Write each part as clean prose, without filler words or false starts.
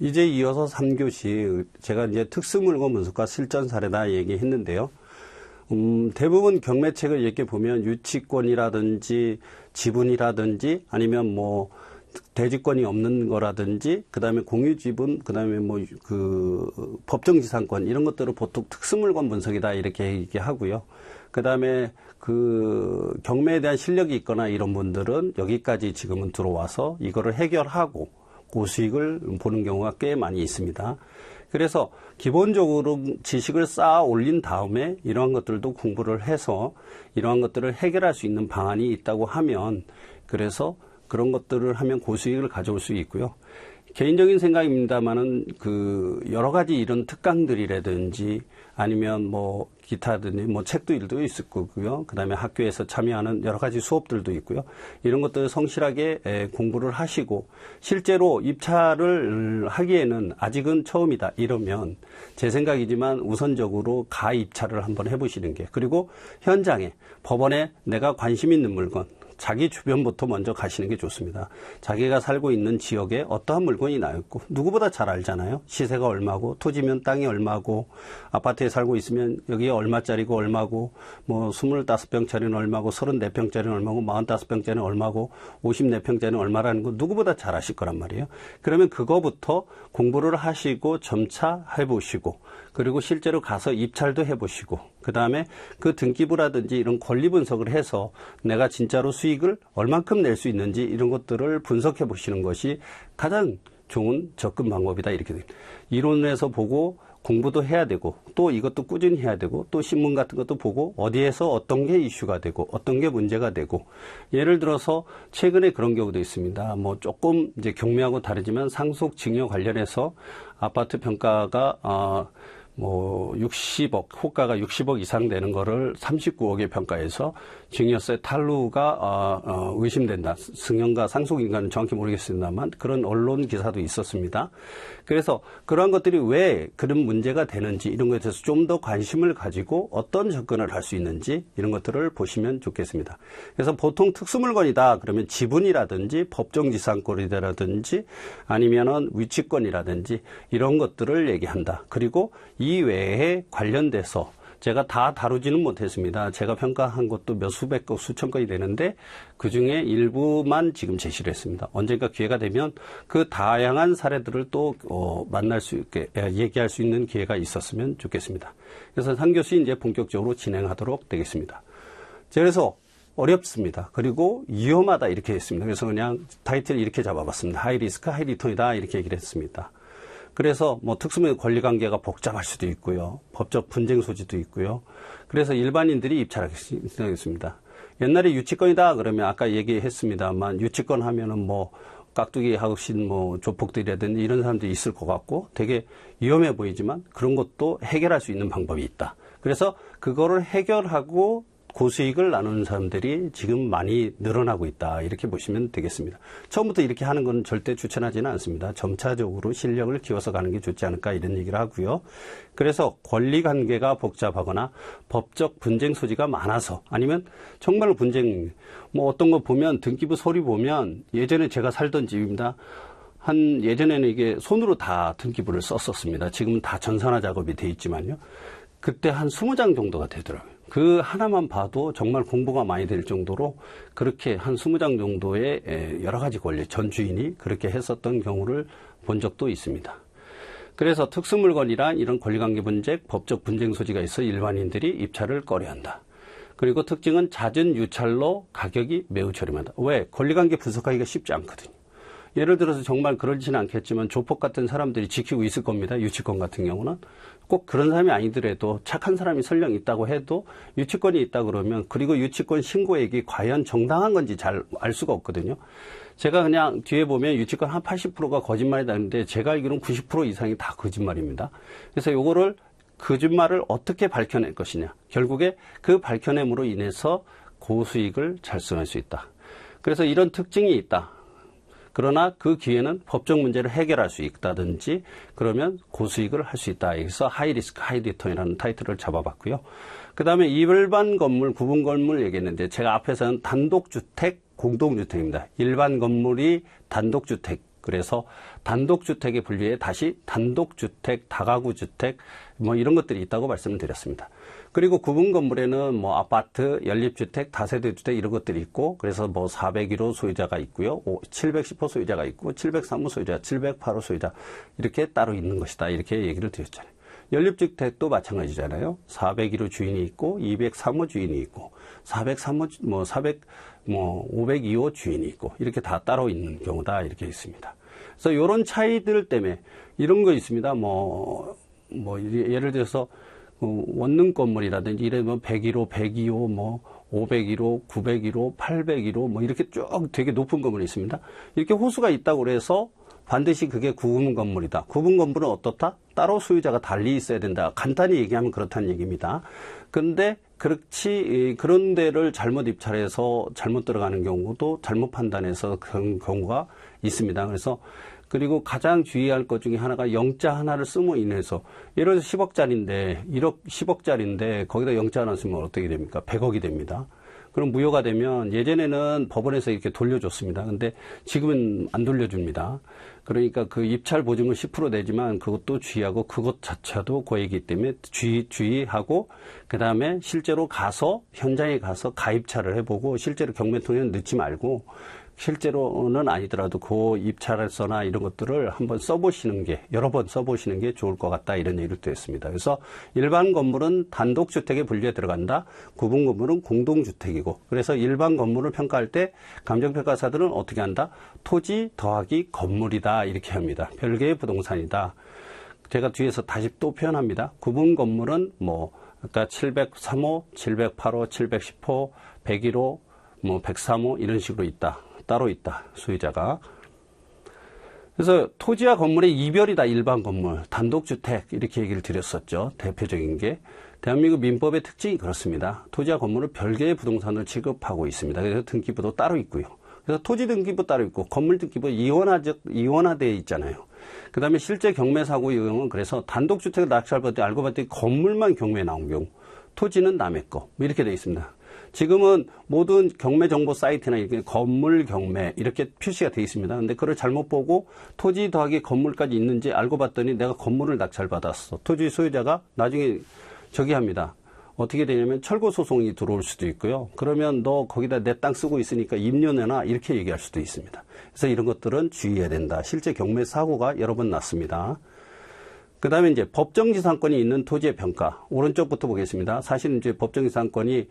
이제 이어서 3교시 제가 이제 특수물건 분석과 실전 사례다 얘기했는데요. 대부분 경매책을 이렇게 보면 유치권이라든지 지분이라든지 아니면 뭐 대지권이 없는 거라든지 그다음에 공유지분 그다음에 뭐 그 법정지상권 이런 것들을 보통 특수물건 분석이다 이렇게 얘기하고요. 그다음에 그 경매에 대한 실력이 있거나 이런 분들은 여기까지 지금은 들어와서 이거를 해결하고 고수익을 보는 경우가 꽤 많이 있습니다. 그래서 기본적으로 지식을 쌓아 올린 다음에 이러한 것들도 공부를 해서 이러한 것들을 해결할 수 있는 방안이 있다고 하면 그래서 그런 것들을 하면 고수익을 가져올 수 있고요. 개인적인 생각입니다만은 그 여러 가지 이런 특강들이라든지 아니면 뭐 기타든지 뭐 책도 일도 있을 거고요. 그다음에 학교에서 참여하는 여러 가지 수업들도 있고요. 이런 것들을 성실하게 공부를 하시고 실제로 입찰을 하기에는 아직은 처음이다 이러면 제 생각이지만 우선적으로 가입찰을 한번 해보시는 게 그리고 현장에 법원에 내가 관심 있는 물건 자기 주변부터 먼저 가시는 게 좋습니다. 자기가 살고 있는 지역에 어떠한 물건이 나있고 누구보다 잘 알잖아요. 시세가 얼마고 토지면 땅이 얼마고 아파트에 살고 있으면 여기에 얼마짜리고 얼마고 뭐 25평짜리는 얼마고 34평짜리는 얼마고 45평짜리는 얼마고 54평짜리는 얼마라는 거 누구보다 잘 아실 거란 말이에요. 그러면 그거부터 공부를 하시고 점차 해보시고 그리고 실제로 가서 입찰도 해보시고 그 다음에 그 등기부라든지 이런 권리 분석을 해서 내가 진짜로 수익을 얼만큼 낼 수 있는지 이런 것들을 분석해 보시는 것이 가장 좋은 접근 방법이다 이렇게 됩니다. 이론에서 보고 공부도 해야 되고 또 이것도 꾸준히 해야 되고 또 신문 같은 것도 보고 어디에서 어떤 게 이슈가 되고 어떤 게 문제가 되고 예를 들어서 최근에 그런 경우도 있습니다. 뭐 조금 이제 경매하고 다르지만 상속 증여 관련해서 아파트 평가가 뭐 60억, 호가가 60억 이상 되는 거를 39억에 평가해서 증여세 탈루가 의심된다. 승연가 상속인가는 정확히 모르겠습니다만 그런 언론 기사도 있었습니다. 그래서 그러한 것들이 왜 그런 문제가 되는지 이런 것에 대해서 좀 더 관심을 가지고 어떤 접근을 할 수 있는지 이런 것들을 보시면 좋겠습니다. 그래서 보통 특수물건이다 그러면 지분이라든지 법정지상권이라든지 아니면은 위치권이라든지 이런 것들을 얘기한다. 그리고 이 외에 관련돼서 제가 다 다루지는 못했습니다. 제가 평가한 것도 몇 수백 건, 수천 건이 되는데 그중에 일부만 지금 제시를 했습니다. 언젠가 기회가 되면 그 다양한 사례들을 또 만날 수 있게 얘기할 수 있는 기회가 있었으면 좋겠습니다. 그래서 3교시 이제 본격적으로 진행하도록 되겠습니다. 그래서 어렵습니다. 그리고 위험하다 이렇게 했습니다. 그래서 그냥 타이틀 이렇게 잡아봤습니다. 하이 리스크, 하이 리턴이다 이렇게 얘기를 했습니다. 그래서 뭐 특수물건 권리관계가 복잡할 수도 있고요. 법적 분쟁 소지도 있고요. 그래서 일반인들이 입찰하겠습니다. 옛날에 유치권이다 그러면 아까 얘기했습니다만 유치권 하면은 뭐 깍두기 하신 뭐 조폭들이라든지 이런 사람들이 있을 것 같고 되게 위험해 보이지만 그런 것도 해결할 수 있는 방법이 있다. 그래서 그거를 해결하고 고수익을 나누는 사람들이 지금 많이 늘어나고 있다. 이렇게 보시면 되겠습니다. 처음부터 이렇게 하는 건 절대 추천하지는 않습니다. 점차적으로 실력을 키워서 가는 게 좋지 않을까 이런 얘기를 하고요. 그래서 권리관계가 복잡하거나 법적 분쟁 소지가 많아서 아니면 정말 분쟁 뭐 어떤 거 보면 등기부 서류 보면 예전에 제가 살던 집입니다. 예전에는 이게 손으로 다 등기부를 썼었습니다. 지금은 다 전산화 작업이 돼 있지만요. 그때 한 20장 정도가 되더라고요. 그 하나만 봐도 정말 공부가 많이 될 정도로 그렇게 한 20장 정도의 여러 가지 권리, 전 주인이 그렇게 했었던 경우를 본 적도 있습니다. 그래서 특수물건이란 이런 권리관계 분쟁, 법적 분쟁 소지가 있어 일반인들이 입찰을 꺼려한다. 그리고 특징은 잦은 유찰로 가격이 매우 저렴하다. 왜? 권리관계 분석하기가 쉽지 않거든요. 예를 들어서 정말 그러지는 않겠지만 조폭 같은 사람들이 지키고 있을 겁니다. 유치권 같은 경우는. 꼭 그런 사람이 아니더라도 착한 사람이 설령 있다고 해도 유치권이 있다 그러면 그리고 유치권 신고액이 과연 정당한 건지 잘 알 수가 없거든요. 제가 그냥 뒤에 보면 유치권 한 80%가 거짓말이라는데 제가 알기로는 90% 이상이 다 거짓말입니다. 그래서 요거를 거짓말을 어떻게 밝혀낼 것이냐. 결국에 그 밝혀냄으로 인해서 고수익을 달성할 수 있다. 그래서 이런 특징이 있다. 그러나 그 기회는 법적 문제를 해결할 수 있다든지 그러면 고수익을 할 수 있다. 여기서 하이 리스크, 하이 리턴이라는 타이틀을 잡아봤고요. 그 다음에 일반 건물, 구분 건물 얘기했는데 제가 앞에서는 단독주택, 공동주택입니다. 일반 건물이 단독주택, 그래서 단독주택의 분류에 다시 단독주택, 다가구주택 뭐 이런 것들이 있다고 말씀을 드렸습니다. 그리고 구분 건물에는 뭐 아파트, 연립주택, 다세대주택 이런 것들이 있고 그래서 뭐 401호 소유자가 있고요. 710호 소유자가 있고 703호 소유자, 708호 소유자 이렇게 따로 있는 것이다. 이렇게 얘기를 드렸잖아요. 연립주택도 마찬가지잖아요. 401호 주인이 있고 203호 주인이 있고 403호 뭐 502호 주인이 있고 이렇게 다 따로 있는 경우다 이렇게 있습니다. 그래서 이런 차이들 때문에 이런 거 있습니다. 뭐 예를 들어서 원룸 건물이라든지 이러면 101호, 102호, 뭐 501호, 901호, 801호 뭐 이렇게 쭉 되게 높은 건물이 있습니다. 이렇게 호수가 있다고 그래서 반드시 그게 구분 건물이다. 구분 건물은 어떻다? 따로 소유자가 달리 있어야 된다. 간단히 얘기하면 그렇다는 얘기입니다. 그런데 그런 데를 잘못 입찰해서 잘못 들어가는 경우도 잘못 판단해서 그런 경우가 있습니다. 그리고 가장 주의할 것 중에 하나가 영자 하나를 쓰므로 인해서 예를 들어서 10억짜리인데 거기다 영자 하나 쓰면 어떻게 됩니까? 100억이 됩니다. 그럼 무효가 되면 예전에는 법원에서 이렇게 돌려줬습니다. 근데 지금은 안 돌려줍니다. 그러니까 그 입찰 보증은 10% 내지만 그것도 주의하고 그것 자체도 고액이기 때문에 주의하고 그다음에 실제로 현장에 가서 가입찰을 해보고 실제로 경매통에는 넣지 말고 실제로는 아니더라도 그 입찰서나 이런 것들을 한번 써보시는 게 여러 번 써보시는 게 좋을 것 같다 이런 얘기를 드렸습니다. 그래서 일반 건물은 단독주택에 분류에 들어간다. 구분 건물은 공동주택이고 그래서 일반 건물을 평가할 때 감정평가사들은 어떻게 한다? 토지 더하기 건물이다 이렇게 합니다. 별개의 부동산이다. 제가 뒤에서 다시 또 표현합니다. 구분 건물은 그러니까 703호, 708호, 710호, 101호, 103호 이런 식으로 있다. 따로 있다. 소유자가. 그래서 토지와 건물의 이별이다. 일반 건물. 단독주택 이렇게 얘기를 드렸었죠. 대표적인 게. 대한민국 민법의 특징이 그렇습니다. 토지와 건물을 별개의 부동산을 취급하고 있습니다. 그래서 등기부도 따로 있고요. 그래서 토지 등기부 따로 있고 건물 등기부 이원화되어 있잖아요. 그 다음에 실제 경매사고 이용은 그래서 단독주택을 낙찰받을 알고 봤더니 건물만 경매에 나온 경우 토지는 남의 거 이렇게 되어 있습니다. 지금은 모든 경매 정보 사이트나 이렇게 건물 경매 이렇게 표시가 되어 있습니다. 근데 그걸 잘못 보고 토지 더하기 건물까지 있는지 알고 봤더니 내가 건물을 낙찰받았어. 토지 소유자가 나중에 합니다. 어떻게 되냐면 철거 소송이 들어올 수도 있고요. 그러면 너 거기다 내 땅 쓰고 있으니까 임료내놔 이렇게 얘기할 수도 있습니다. 그래서 이런 것들은 주의해야 된다. 실제 경매 사고가 여러 번 났습니다. 그 다음에 이제 법정지상권이 있는 토지의 평가. 오른쪽부터 보겠습니다. 사실 이제 법정지상권이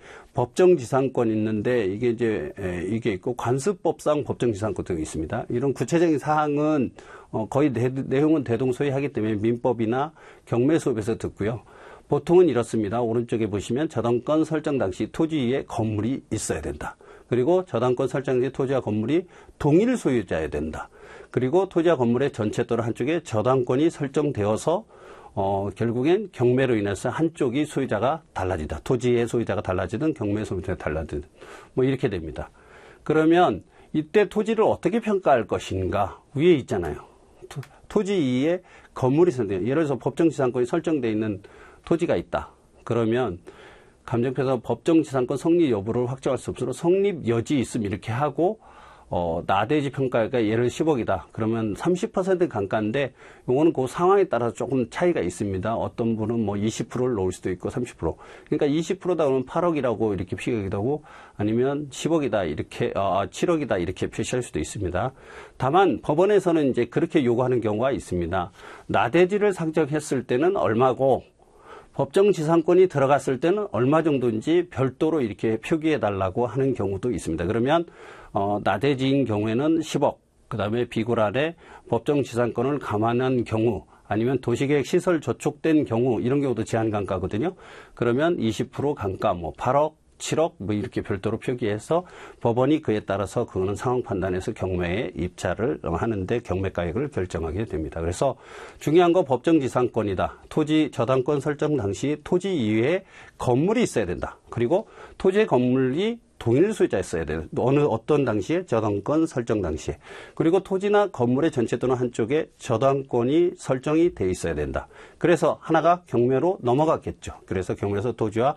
있는데 이게 있고 관습법상 법정지상권도 있습니다. 이런 구체적인 사항은 거의 내용은 대동소이하기 때문에 민법이나 경매수업에서 듣고요. 보통은 이렇습니다. 오른쪽에 보시면 저당권 설정 당시 토지 위에 건물이 있어야 된다. 그리고 저당권 설정 시 토지와 건물이 동일 소유자여야 된다. 그리고 토지와 건물의 전체 또는 한쪽에 저당권이 설정되어서 결국엔 경매로 인해서 한쪽이 소유자가 달라지다. 토지의 소유자가 달라지든 경매 소유자가 달라지든 이렇게 됩니다. 그러면 이때 토지를 어떻게 평가할 것인가? 위에 있잖아요. 토지 위에 건물이 설정돼요. 예를 들어서 법정지상권이 설정되어 있는 토지가 있다. 그러면 감정평가 법정지상권 성립 여부를 확정할 수 없으므로 성립 여지 있음 이렇게 하고 나대지 평가가 예를 10억이다. 그러면 30% 감가인데 요거는 그 상황에 따라서 조금 차이가 있습니다. 어떤 분은 20%를 놓을 수도 있고 30%. 그러니까 20%다 그러면 8억이라고 이렇게 표기하기도 하고 아니면 10억이다 이렇게 7억이다 이렇게 표시할 수도 있습니다. 다만 법원에서는 이제 그렇게 요구하는 경우가 있습니다. 나대지를 상정했을 때는 얼마고 법정지상권이 들어갔을 때는 얼마 정도인지 별도로 이렇게 표기해 달라고 하는 경우도 있습니다. 그러면 나대지인 경우에는 10억, 그 다음에 비굴안에 법정지상권을 감안한 경우 아니면 도시계획 시설 저촉된 경우 이런 경우도 제한감가거든요. 그러면 20% 감가 8억, 7억 이렇게 별도로 표기해서 법원이 그에 따라서 그거는 상황 판단해서 경매에 입찰을 하는데 경매가액을 결정하게 됩니다. 그래서 중요한 거 법정지상권이다. 토지 저당권 설정 당시 토지 이외에 건물이 있어야 된다. 그리고 토지의 건물이 동일 소유자였어야 돼요. 어떤 당시에? 저당권 설정 당시에. 그리고 토지나 건물의 전체 또는 한쪽에 저당권이 설정이 돼 있어야 된다. 그래서 하나가 경매로 넘어갔겠죠. 그래서 경매에서 토지와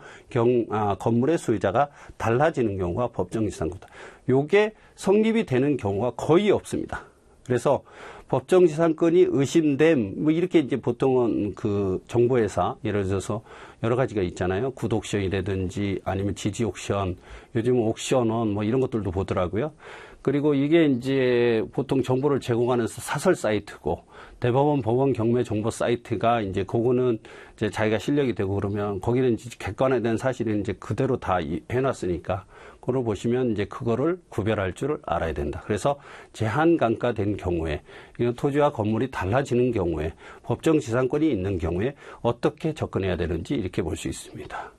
건물의 소유자가 달라지는 경우가 법정지상권이다. 요게 성립이 되는 경우가 거의 없습니다. 그래서 법정지상권이 의심됨, 뭐 이렇게 이제 보통은 그 정보회사, 예를 들어서 여러 가지가 있잖아요. 굿옥션이라든지 아니면 지지옥션, 요즘 옥션원 뭐 이런 것들도 보더라고요. 그리고 이게 이제 보통 정보를 제공하는 사설 사이트고, 대법원 법원 경매 정보 사이트가 이제 그거는 이제 자기가 실력이 되고 그러면 거기는 이제 객관화된 사실은 이제 그대로 다 해놨으니까 그걸 보시면 이제 그거를 구별할 줄 알아야 된다. 그래서 제한 감가된 경우에, 이런 토지와 건물이 달라지는 경우에, 법정 지상권이 있는 경우에 어떻게 접근해야 되는지 이렇게 볼 수 있습니다.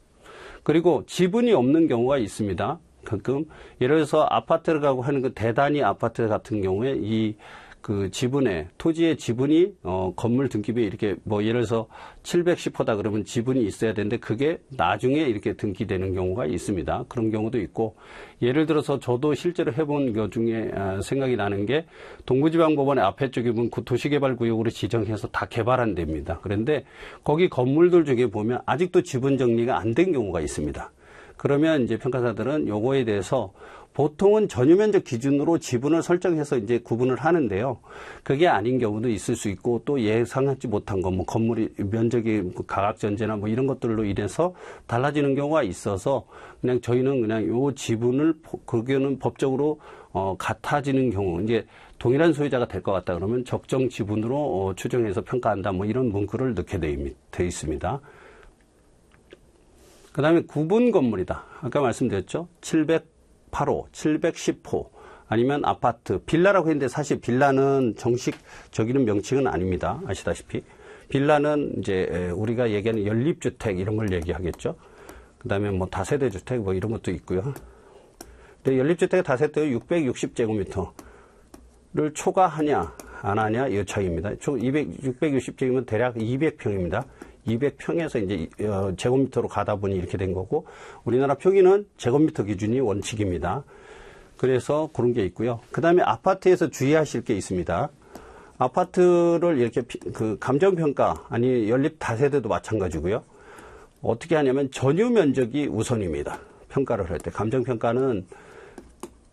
그리고 지분이 없는 경우가 있습니다. 가끔 예를 들어서 아파트를 가고 하는 그 대단위 아파트 같은 경우에 이 그 지분에, 토지의 지분이 건물 등기부에 이렇게 뭐 예를 들어서 710호다 그러면 지분이 있어야 되는데 그게 나중에 이렇게 등기되는 경우가 있습니다. 그런 경우도 있고, 예를 들어서 저도 실제로 해본 것 중에 생각이 나는 게, 동부지방법원의 앞에 쪽에 보면 그 도시개발구역으로 지정해서 다 개발한 데입니다. 그런데 거기 건물들 중에 보면 아직도 지분 정리가 안 된 경우가 있습니다. 그러면 이제 평가사들은 요거에 대해서 보통은 전유면적 기준으로 지분을 설정해서 이제 구분을 하는데요. 그게 아닌 경우도 있을 수 있고, 또 예상하지 못한 거, 뭐 건물이 면적이 가각전제나 뭐 이런 것들로 인해서 달라지는 경우가 있어서 그냥 저희는 그냥 요 지분을 그게는 법적으로 같아지는 경우, 이제 동일한 소유자가 될 것 같다 그러면 적정 지분으로 추정해서 평가한다, 뭐 이런 문구를 넣게 돼 있습니다. 그 다음에 구분 건물이다. 아까 말씀드렸죠. 708호, 710호, 아니면 아파트, 빌라라고 했는데 사실 빌라는 정식적인 명칭은 아닙니다. 아시다시피. 빌라는 이제 우리가 얘기하는 연립주택 이런 걸 얘기하겠죠. 그 다음에 뭐 다세대주택 뭐 이런 것도 있고요. 근데 연립주택 다세대 660제곱미터를 초과하냐, 안 하냐, 여차입니다. 660제곱이면 대략 200평입니다. 200평에서 이제 제곱미터로 가다 보니 이렇게 된 거고, 우리나라 표기는 제곱미터 기준이 원칙입니다. 그래서 그런 게 있고요. 그 다음에 아파트에서 주의하실 게 있습니다. 아파트를 이렇게 그 감정평가, 아니 연립 다세대도 마찬가지고요. 어떻게 하냐면 전유 면적이 우선입니다. 평가를 할 때 감정평가는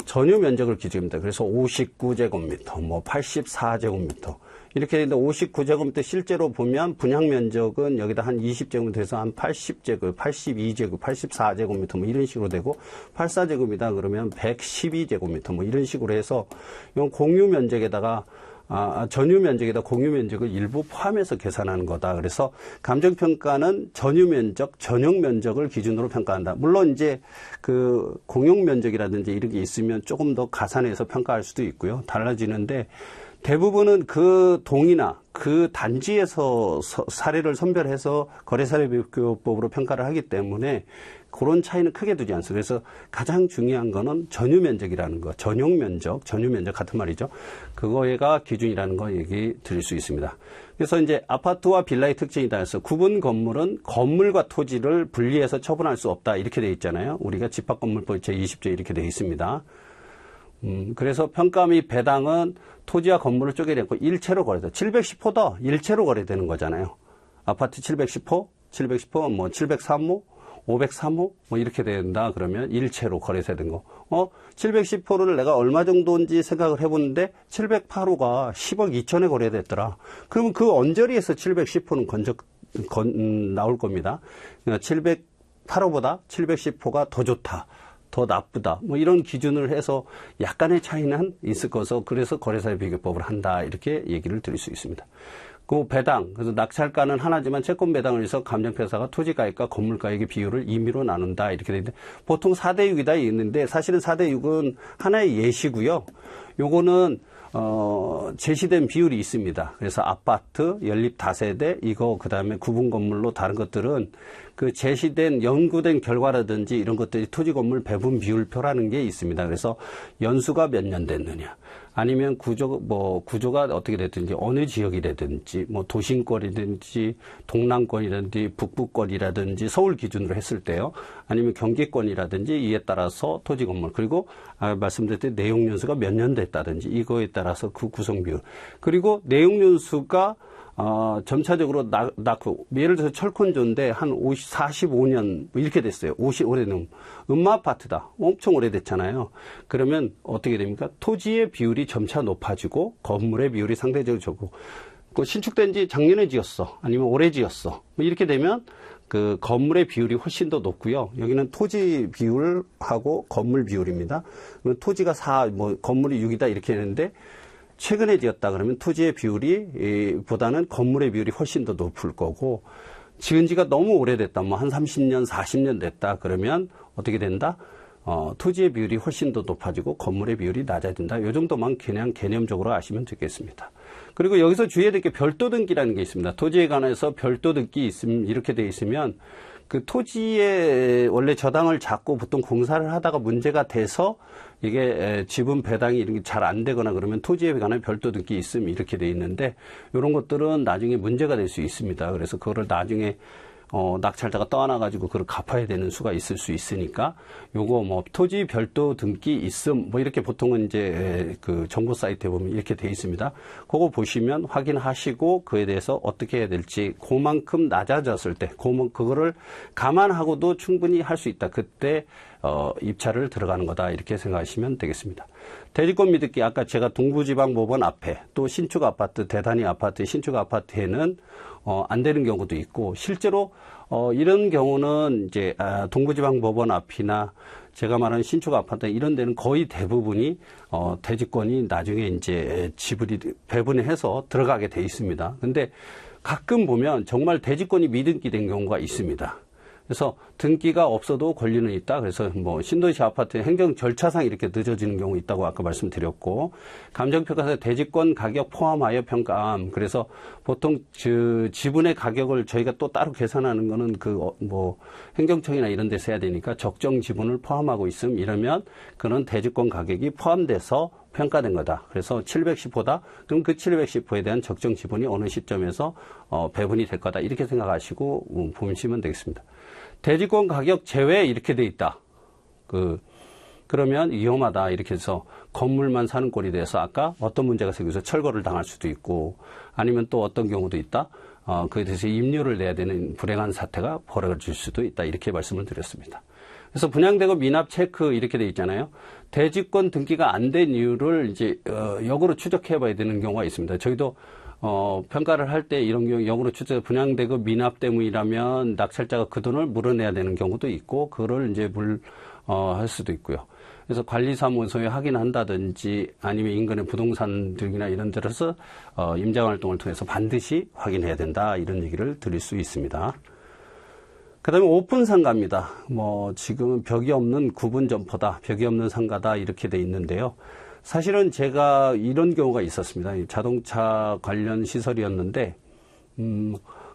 전유 면적을 기준입니다. 그래서 59제곱미터, 뭐 84제곱미터 이렇게 되는데, 59제곱미터 실제로 보면 분양 면적은 여기다 한 20제곱미터에서 한 80제곱, 82제곱, 84제곱미터 뭐 이런 식으로 되고, 84제곱이다 그러면 112제곱미터 뭐 이런 식으로 해서 이건 공유 면적에다가 전유 면적에다 공유 면적을 일부 포함해서 계산하는 거다. 그래서 감정평가는 전유 면적, 전용 면적을 기준으로 평가한다. 물론 이제 그 공용 면적이라든지 이런 게 있으면 조금 더 가산해서 평가할 수도 있고요. 달라지는데, 대부분은 그 동이나 그 단지에서 사례를 선별해서 거래사례비교법으로 평가를 하기 때문에 그런 차이는 크게 두지 않습니다. 그래서 가장 중요한 거는 전유면적이라는 거, 전용면적, 전유면적 같은 말이죠. 그거가 기준이라는 거 얘기 드릴 수 있습니다. 그래서 이제 아파트와 빌라의 특징이다 해서 구분 건물은 건물과 토지를 분리해서 처분할 수 없다 이렇게 돼 있잖아요. 우리가 집합건물법 제20조 이렇게 돼 있습니다. 그래서 평가 및 배당은 토지와 건물을 쪼개내고 일체로 거래돼. 710호도 일체로 거래되는 거잖아요. 아파트 710호, 710호, 뭐 703호, 503호, 뭐 이렇게 된다 그러면 일체로 거래되는 거. 710호를 내가 얼마 정도인지 생각을 해보는데 708호가 10억 2천에 거래됐더라. 그러면 그 언저리에서 710호는 나올 겁니다. 그러니까 708호보다 710호가 더 좋다. 더 나쁘다. 뭐 이런 기준을 해서 약간의 차이는 있을 거서, 그래서 거래사례 비교법을 한다. 이렇게 얘기를 드릴 수 있습니다. 그 배당, 그래서 낙찰가는 하나지만 채권 배당을 해서 감정평가사가 토지가액과 건물가액의 비율을 임의로 나눈다. 이렇게 되는데, 보통 4대6이다 있는데, 사실은 4대6은 하나의 예시고요. 요거는 제시된 비율이 있습니다. 그래서 아파트, 연립 다세대, 이거 그다음에 구분 건물로 다른 것들은 그 제시된 연구된 결과라든지 이런 것들이 토지 건물 배분 비율표라는 게 있습니다. 그래서 연수가 몇 년 됐느냐, 아니면 구조가 어떻게 됐든지, 어느 지역이라든지, 뭐 도심권이든지 동남권이라든지 북부권이라든지 서울 기준으로 했을 때요, 아니면 경기권이라든지 이에 따라서 토지 건물, 그리고 말씀드렸듯이 내용 연수가 몇 년 됐다든지 이거에 따라서 그 구성 비율, 그리고 내용 연수가 점차적으로 낳고, 예를 들어서 철콘조인데 한 45년 뭐 이렇게 됐어요. 50오래는 음마아파트다. 엄청 오래됐잖아요. 그러면 어떻게 됩니까? 토지의 비율이 점차 높아지고 건물의 비율이 상대적으로 적고, 그 신축된 지 작년에 지었어. 아니면 올해 지었어. 뭐 이렇게 되면 그 건물의 비율이 훨씬 더 높고요. 여기는 토지 비율하고 건물 비율입니다. 토지가 4, 뭐 건물이 6이다 이렇게 했는데 최근에 지었다 그러면 토지의 비율이 보다는 건물의 비율이 훨씬 더 높을 거고, 지은 지가 너무 오래됐다. 뭐 한 30년, 40년 됐다. 그러면 어떻게 된다? 토지의 비율이 훨씬 더 높아지고 건물의 비율이 낮아진다. 이 정도만 그냥 개념적으로 아시면 되겠습니다. 그리고 여기서 주의해야 될 게 별도 등기라는 게 있습니다. 토지에 관해서 별도 등기 있으면, 이렇게 돼 있으면 그 토지에 원래 저당을 잡고 보통 공사를 하다가 문제가 돼서 이게 지분 배당이 이런 게 잘 안 되거나 그러면 토지에 관한 별도 등기 있으면 이렇게 돼 있는데, 이런 것들은 나중에 문제가 될 수 있습니다. 그래서 그거를 나중에 낙찰자가 떠안아가지고 그걸 갚아야 되는 수가 있을 수 있으니까, 요거 뭐 토지 별도 등기 있음 뭐 이렇게 보통은 이제 그 정보 사이트에 보면 이렇게 돼 있습니다. 그거 보시면 확인하시고 그에 대해서 어떻게 해야 될지, 그만큼 낮아졌을 때 그거를 감안하고도 충분히 할 수 있다. 그때 입찰을 들어가는 거다. 이렇게 생각하시면 되겠습니다. 대지권 미등기, 아까 제가 동부지방법원 앞에 또 신축 아파트, 대단위 아파트, 신축 아파트에는 안 되는 경우도 있고, 실제로 이런 경우는 이제 동부지방법원 앞이나 제가 말하는 신축 아파트 이런 데는 거의 대부분이 대지권이 나중에 이제 지분이 배분해서 들어가게 돼 있습니다. 근데 가끔 보면 정말 대지권이 미등기된 경우가 있습니다. 그래서 등기가 없어도 권리는 있다. 그래서 뭐 신도시 아파트 행정 절차상 이렇게 늦어지는 경우 있다고 아까 말씀드렸고, 감정평가서 대지권 가격 포함하여 평가함. 그래서 보통 그 지분의 가격을 저희가 또 따로 계산하는 거는 뭐 행정청이나 이런 데서 해야 되니까 적정 지분을 포함하고 있음 이러면 그런 대지권 가격이 포함돼서 평가된 거다. 그래서 710호다. 그럼 그 710호에 대한 적정 지분이 어느 시점에서 배분이 될 거다. 이렇게 생각하시고 보시면 되겠습니다. 대지권 가격 제외 이렇게 돼 있다. 그러면 위험하다. 이렇게 해서 건물만 사는 꼴이 돼서 아까 어떤 문제가 생겨서 철거를 당할 수도 있고, 아니면 또 어떤 경우도 있다. 그에 대해서 임료를 내야 되는 불행한 사태가 벌어질 수도 있다. 이렇게 말씀을 드렸습니다. 그래서 분양되고 미납 체크 이렇게 돼 있잖아요. 대지권 등기가 안 된 이유를 이제 역으로 추적해 봐야 되는 경우가 있습니다. 저희도 평가를 할 때 이런 경우 역으로 추적, 분양되고 미납 때문이라면 낙찰자가 그 돈을 물어내야 되는 경우도 있고, 그거를 이제 할 수도 있고요. 그래서 관리사무소에 확인한다든지 아니면 인근의 부동산들이나 이런 데서 임장활동을 통해서 반드시 확인해야 된다. 이런 얘기를 드릴 수 있습니다. 그 다음에 오픈 상가입니다. 뭐 지금은 벽이 없는 구분 점포다, 벽이 없는 상가다 이렇게 돼 있는데요. 사실은 제가 이런 경우가 있었습니다. 자동차 관련 시설이었는데,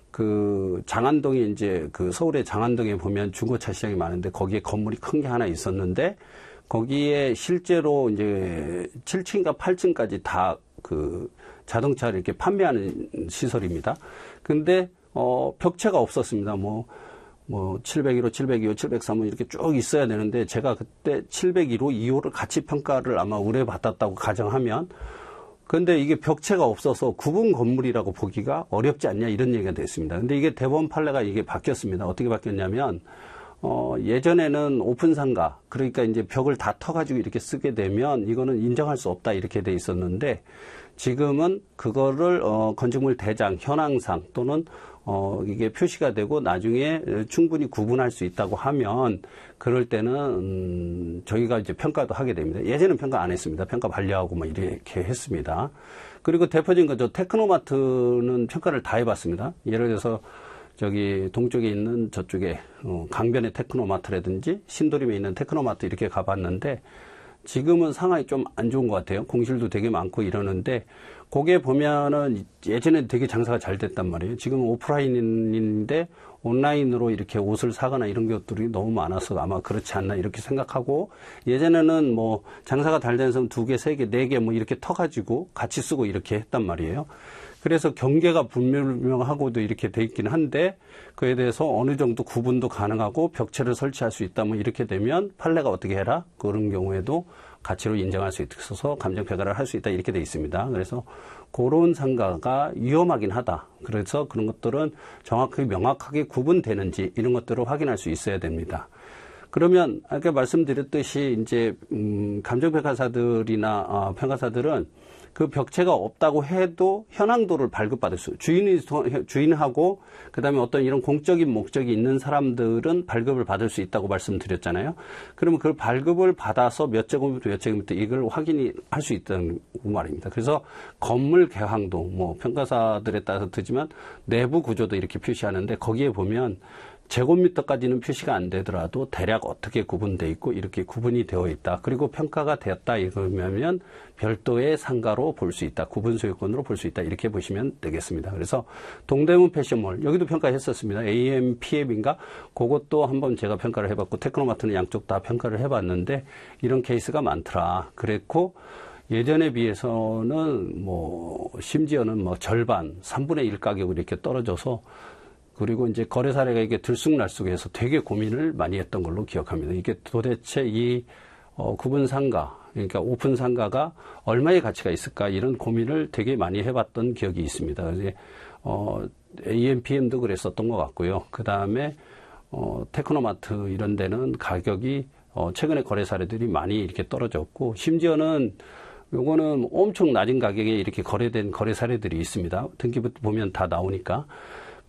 그 장안동에 이제 그 서울의 장안동에 보면 중고차 시장이 많은데 거기에 건물이 큰 게 하나 있었는데, 거기에 실제로 이제 7층인가 8층까지 다 그 자동차를 이렇게 판매하는 시설입니다. 근데 벽체가 없었습니다. 뭐 701호, 702호, 703호 이렇게 쭉 있어야 되는데, 제가 그때 701호, 2호를 같이 평가를 아마 의뢰받았다고 가정하면, 근데 이게 벽체가 없어서 구분 건물이라고 보기가 어렵지 않냐 이런 얘기가 됐습니다. 근데 이게 대법원 판례가 이게 바뀌었습니다. 어떻게 바뀌었냐면, 예전에는 오픈 상가, 그러니까 이제 벽을 다 터가지고 이렇게 쓰게 되면 이거는 인정할 수 없다 이렇게 돼 있었는데, 지금은 그거를 건축물 대장, 현황상 또는 이게 표시가 되고 나중에 충분히 구분할 수 있다고 하면, 그럴 때는 저희가 이제 평가도 하게 됩니다. 예전에는 평가 안 했습니다. 평가 반려하고 뭐 이렇게 했습니다. 그리고 대표적인 거죠. 테크노마트는 평가를 다 해봤습니다. 예를 들어서 저기 동쪽에 있는 저쪽에 강변의 테크노마트라든지 신도림에 있는 테크노마트 이렇게 가봤는데, 지금은 상황이 좀 안 좋은 것 같아요. 공실도 되게 많고 이러는데, 거기에 보면은 예전에 되게 장사가 잘 됐단 말이에요. 지금 오프라인인데 온라인으로 이렇게 옷을 사거나 이런 것들이 너무 많아서 아마 그렇지 않나 이렇게 생각하고, 예전에는 뭐 장사가 잘 되는 사람 2개, 3개, 4개 뭐 이렇게 터가지고 같이 쓰고 이렇게 했단 말이에요. 그래서 경계가 불명하고도 이렇게 돼 있긴 한데, 그에 대해서 어느 정도 구분도 가능하고 벽체를 설치할 수 있다 뭐 이렇게 되면 판례가 어떻게 해라? 그런 경우에도 가치로 인정할 수 있어서 감정평가를 할 수 있다 이렇게 돼 있습니다. 그래서 그런 상가가 위험하긴 하다. 그래서 그런 것들은 정확하게 명확하게 구분되는지 이런 것들을 확인할 수 있어야 됩니다. 그러면 아까 말씀드렸듯이 이제 감정평가사들이나 평가사들은 그 벽체가 없다고 해도 현황도를 발급받을 수, 주인하고 그다음에 어떤 이런 공적인 목적이 있는 사람들은 발급을 받을 수 있다고 말씀드렸잖아요. 그러면 그 발급을 받아서 몇 제곱미터 몇 제곱미터 이걸 확인이 할 수 있다는 말입니다. 그래서 건물 개황도 뭐 평가사들에 따라서 되지만 내부 구조도 이렇게 표시하는데 거기에 보면 제곱미터까지는 표시가 안 되더라도 대략 어떻게 구분되어 있고 이렇게 구분이 되어 있다. 그리고 평가가 되었다 이러면 별도의 상가로 볼 수 있다. 구분 소유권으로 볼 수 있다. 이렇게 보시면 되겠습니다. 그래서 동대문 패션몰 여기도 평가했었습니다. AM, PM인가? 그것도 한번 제가 평가를 해봤고 테크노마트는 양쪽 다 평가를 해봤는데 이런 케이스가 많더라. 그랬고 예전에 비해서는 뭐 심지어는 뭐 절반, 3분의 1 가격으로 이렇게 떨어져서 그리고 이제 거래 사례가 이게 들쑥날쑥해서 되게 고민을 많이 했던 걸로 기억합니다. 이게 도대체 이 구분 상가, 그러니까 오픈 상가가 얼마의 가치가 있을까 이런 고민을 되게 많이 해봤던 기억이 있습니다. 그래서 AMPM도 그랬었던 것 같고요. 그 다음에 테크노마트 이런 데는 가격이 최근에 거래 사례들이 많이 이렇게 떨어졌고 심지어는 요거는 엄청 낮은 가격에 이렇게 거래된 거래 사례들이 있습니다. 등기부터 보면 다 나오니까.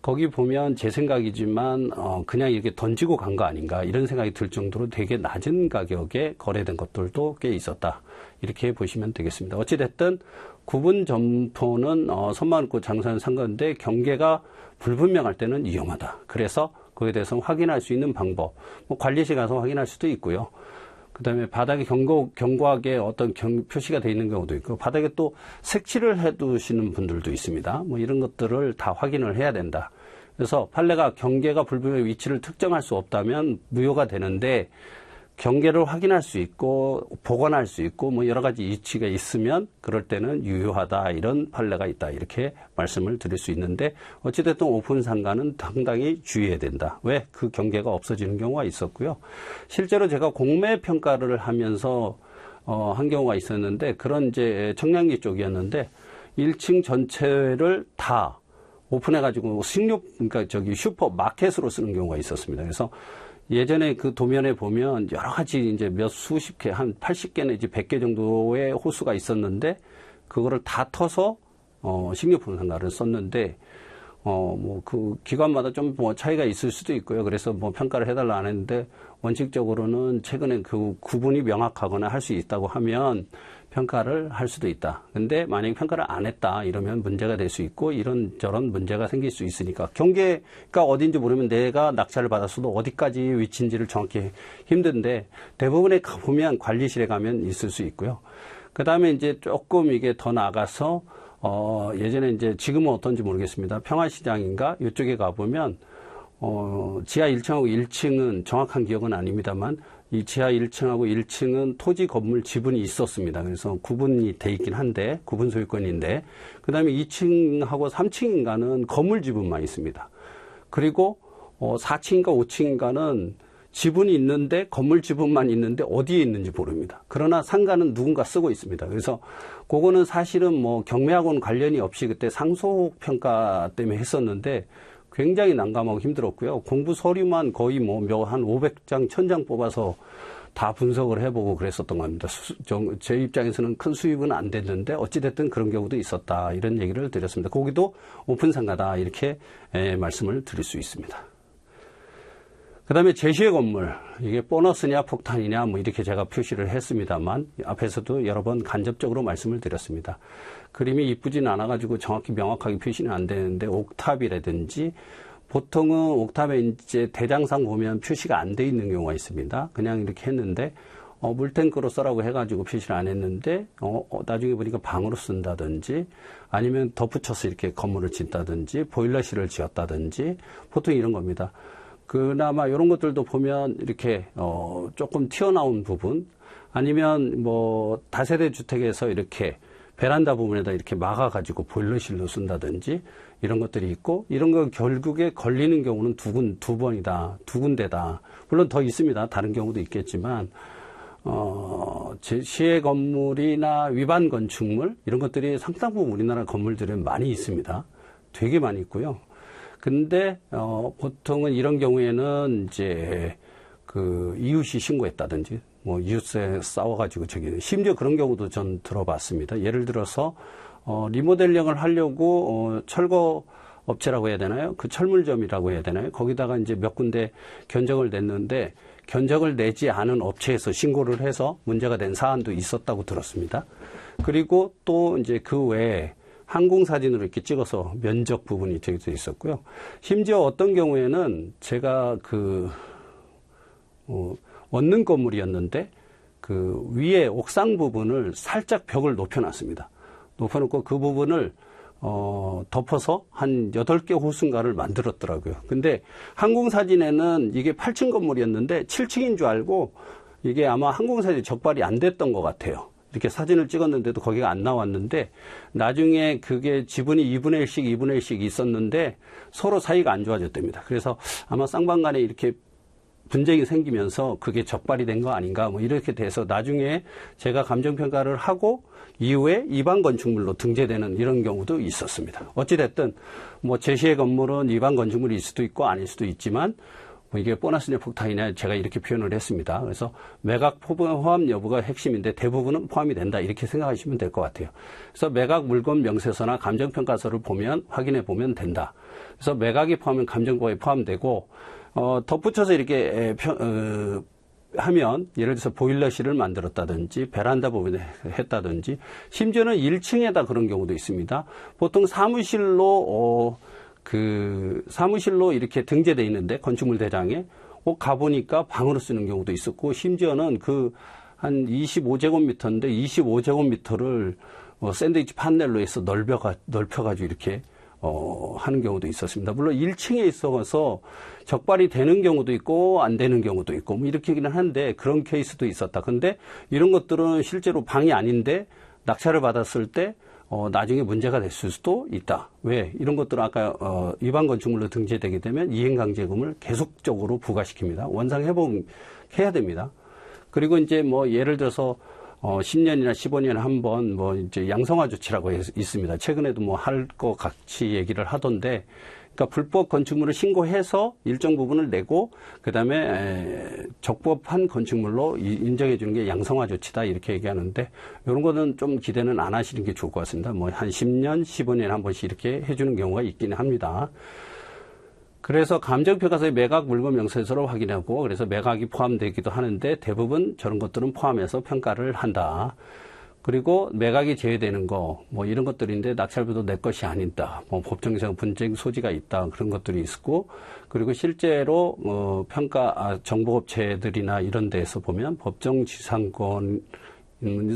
거기 보면 제 생각이지만 그냥 이렇게 던지고 간 거 아닌가 이런 생각이 들 정도로 되게 낮은 가격에 거래된 것들도 꽤 있었다. 이렇게 보시면 되겠습니다. 어찌됐든 구분 점포는 선만 긋고 장사는 상가인데 경계가 불분명할 때는 위험하다. 그래서 그에 대해서 확인할 수 있는 방법, 뭐 관리실 가서 확인할 수도 있고요. 그 다음에 바닥에 견고하게 어떤 표시가 되어 있는 경우도 있고, 바닥에 또 색칠을 해 두시는 분들도 있습니다. 뭐 이런 것들을 다 확인을 해야 된다. 그래서 판례가 경계가 불분명한 위치를 특정할 수 없다면 무효가 되는데, 경계를 확인할 수 있고, 복원할 수 있고, 뭐 여러 가지 위치가 있으면 그럴 때는 유효하다. 이런 판례가 있다. 이렇게 말씀을 드릴 수 있는데, 어찌됐든 오픈 상가는 상당히 주의해야 된다. 왜? 그 경계가 없어지는 경우가 있었고요. 실제로 제가 공매 평가를 하면서, 한 경우가 있었는데, 그런 이제 청량리 쪽이었는데, 1층 전체를 다 오픈해가지고 그러니까 슈퍼 마켓으로 쓰는 경우가 있었습니다. 그래서 예전에 그 도면에 보면 여러 가지 이제 몇 수십 개, 한 80개 내지 100개 정도의 호수가 있었는데, 그거를 다 터서, 식료품 상가를 썼는데, 뭐 그 기관마다 좀 뭐 차이가 있을 수도 있고요. 그래서 뭐 평가를 해달라 안 했는데, 원칙적으로는 최근에 그 구분이 명확하거나 할 수 있다고 하면 평가를 할 수도 있다. 근데 만약에 평가를 안 했다 이러면 문제가 될 수 있고 이런저런 문제가 생길 수 있으니까 경계가 어딘지 모르면 내가 낙찰을 받았어도 어디까지 위치인지를 정확히 힘든데 대부분에 가보면 관리실에 가면 있을 수 있고요. 그 다음에 이제 조금 이게 더 나가서 예전에 이제 지금은 어떤지 모르겠습니다. 평화시장인가 이쪽에 가보면 지하 1층하고 1층은 정확한 기억은 아닙니다만 이 지하 1층하고 1층은 토지 건물 지분이 있었습니다. 그래서 구분이 돼 있긴 한데 구분 소유권인데 그 다음에 2층하고 3층인가는 건물 지분만 있습니다. 그리고 4층인가 5층인가는 지분이 있는데 건물 지분만 있는데 어디에 있는지 모릅니다. 그러나 상가는 누군가 쓰고 있습니다. 그래서 그거는 사실은 뭐 경매하고는 관련이 없이 그때 상속평가 때문에 했었는데 굉장히 난감하고 힘들었고요. 공부 서류만 거의 뭐 한 500장, 1000장 뽑아서 다 분석을 해보고 그랬었던 겁니다. 제 입장에서는 큰 수입은 안 됐는데 어찌됐든 그런 경우도 있었다. 이런 얘기를 드렸습니다. 거기도 오픈 상가다. 이렇게 말씀을 드릴 수 있습니다. 그 다음에 제시의 건물, 이게 보너스냐 폭탄이냐 뭐 이렇게 제가 표시를 했습니다만 앞에서도 여러 번 간접적으로 말씀을 드렸습니다. 그림이 이쁘진 않아가지고 정확히 명확하게 표시는 안 되는데 옥탑이라든지 보통은 옥탑에 이제 대장상 보면 표시가 안 돼 있는 경우가 있습니다. 그냥 이렇게 했는데 물탱크로 써라고 해가지고 표시를 안 했는데 나중에 보니까 방으로 쓴다든지 아니면 덧붙여서 이렇게 건물을 짓다든지 보일러실을 지었다든지 보통 이런 겁니다. 그나마 이런 것들도 보면 이렇게 조금 튀어나온 부분 아니면 뭐 다세대 주택에서 이렇게 베란다 부분에다 이렇게 막아가지고 보일러실로 쓴다든지 이런 것들이 있고 이런 거 결국에 걸리는 경우는 두 번이다. 두 군데다. 물론 더 있습니다. 다른 경우도 있겠지만 시의 건물이나 위반 건축물 이런 것들이 상당 부분 우리나라 건물들은 많이 있습니다. 되게 많이 있고요. 근데 보통은 이런 경우에는 이제 그 이웃이 신고했다든지 뭐 이웃에 싸워가지고 심지어 그런 경우도 전 들어봤습니다. 예를 들어서 리모델링을 하려고 철거 업체라고 해야 되나요? 그 철물점이라고 해야 되나요? 거기다가 이제 몇 군데 견적을 냈는데 견적을 내지 않은 업체에서 신고를 해서 문제가 된 사안도 있었다고 들었습니다. 그리고 또 이제 그 외에 항공사진으로 이렇게 찍어서 면적 부분이 저기도 있었고요. 심지어 어떤 경우에는 제가 원룸 건물이었는데 그 위에 옥상 부분을 살짝 벽을 높여놨습니다. 높여놓고 그 부분을 덮어서 한 8개 호순가를 만들었더라고요. 근데 항공사진에는 이게 8층 건물이었는데 7층인 줄 알고 이게 아마 항공사진이 적발이 안 됐던 것 같아요. 이렇게 사진을 찍었는데도 거기가 안 나왔는데 나중에 그게 지분이 2분의 1씩 2분의 1씩 있었는데 서로 사이가 안 좋아졌답니다. 그래서 아마 쌍방간에 이렇게 분쟁이 생기면서 그게 적발이 된 거 아닌가 뭐 이렇게 돼서 나중에 제가 감정평가를 하고 이후에 위반 건축물로 등재되는 이런 경우도 있었습니다. 어찌됐든 뭐 제시의 건물은 위반 건축물일 수도 있고 아닐 수도 있지만 뭐 이게 보너스냐 폭탄이냐 제가 이렇게 표현을 했습니다. 그래서 매각 포함 여부가 핵심인데 대부분은 포함이 된다 이렇게 생각하시면 될 것 같아요. 그래서 매각 물건 명세서나 감정평가서를 보면 확인해 보면 된다. 그래서 매각이 포함하면 감정보호에 포함되고 덧붙여서 이렇게 하면 예를 들어서 보일러실을 만들었다든지 베란다 부분에 했다든지 심지어는 1층에다 그런 경우도 있습니다. 보통 사무실로 이렇게 등재되어 있는데 건축물 대장에 가보니까 방으로 쓰는 경우도 있었고 심지어는 한 25제곱미터인데 25제곱미터를 샌드위치 판넬로 해서 넓혀가지고 이렇게 하는 경우도 있었습니다. 물론 1층에 있어서 적발이 되는 경우도 있고 안 되는 경우도 있고 뭐 이렇게는 한데 그런 케이스도 있었다. 근데 이런 것들은 실제로 방이 아닌데 낙찰을 받았을 때 나중에 문제가 됐을 수도 있다. 왜? 이런 것들은 아까 위반 건축물로 등재되게 되면 이행강제금을 계속적으로 부과시킵니다. 원상회복해야 됩니다. 그리고 이제 뭐 예를 들어서 10년이나 15년에 한 번 뭐 이제 양성화 조치라고 있습니다. 최근에도 뭐 할 거 같이 얘기를 하던데, 그러니까 불법 건축물을 신고해서 일정 부분을 내고 그다음에 적법한 건축물로 인정해 주는 게 양성화 조치다 이렇게 얘기하는데 이런 거는 좀 기대는 안 하시는 게 좋을 것 같습니다. 뭐 한 10년, 15년에 한 번씩 이렇게 해주는 경우가 있기는 합니다. 그래서 감정평가서의 매각 물건 명세서를 확인하고 그래서 매각이 포함되기도 하는데 대부분 저런 것들은 포함해서 평가를 한다. 그리고 매각이 제외되는 거 뭐 이런 것들인데 낙찰부도 내 것이 아니다. 뭐 법정상 분쟁 소지가 있다. 그런 것들이 있고 그리고 실제로 정보업체들이나 이런 데에서 보면 법정지상권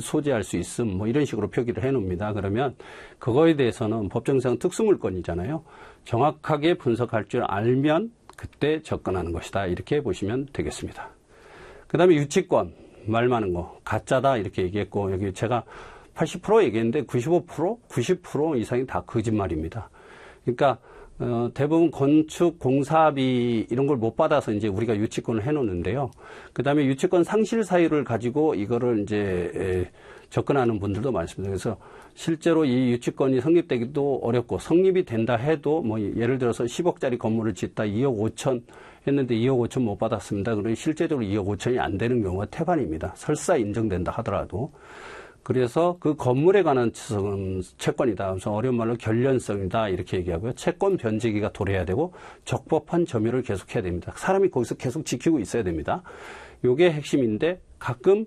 소지할 수 있음 뭐 이런 식으로 표기를 해놓습니다. 그러면 그거에 대해서는 법정상 특수물건이잖아요. 정확하게 분석할 줄 알면 그때 접근하는 것이다. 이렇게 보시면 되겠습니다. 그 다음에 유치권 말 많은 거 가짜다 이렇게 얘기했고 여기 제가 80% 얘기했는데 95%, 90% 이상이 다 거짓말입니다. 그러니까 대부분 건축 공사비 이런 걸 못 받아서 이제 우리가 유치권을 해놓는데요. 그 다음에 유치권 상실 사유를 가지고 이거를 이제 접근하는 분들도 많습니다. 그래서 실제로 이 유치권이 성립되기도 어렵고 성립이 된다 해도 뭐 예를 들어서 10억짜리 건물을 짓다 2억 5천 했는데 2억 5천 못 받았습니다. 그러니 실제적으로 2억 5천이 안 되는 경우가 태반입니다. 설사 인정된다 하더라도. 그래서 그 건물에 관한 채권이다. 그래서 어려운 말로 결련성이다. 이렇게 얘기하고요. 채권 변제기가 도래해야 되고 적법한 점유를 계속해야 됩니다. 사람이 거기서 계속 지키고 있어야 됩니다. 이게 핵심인데 가끔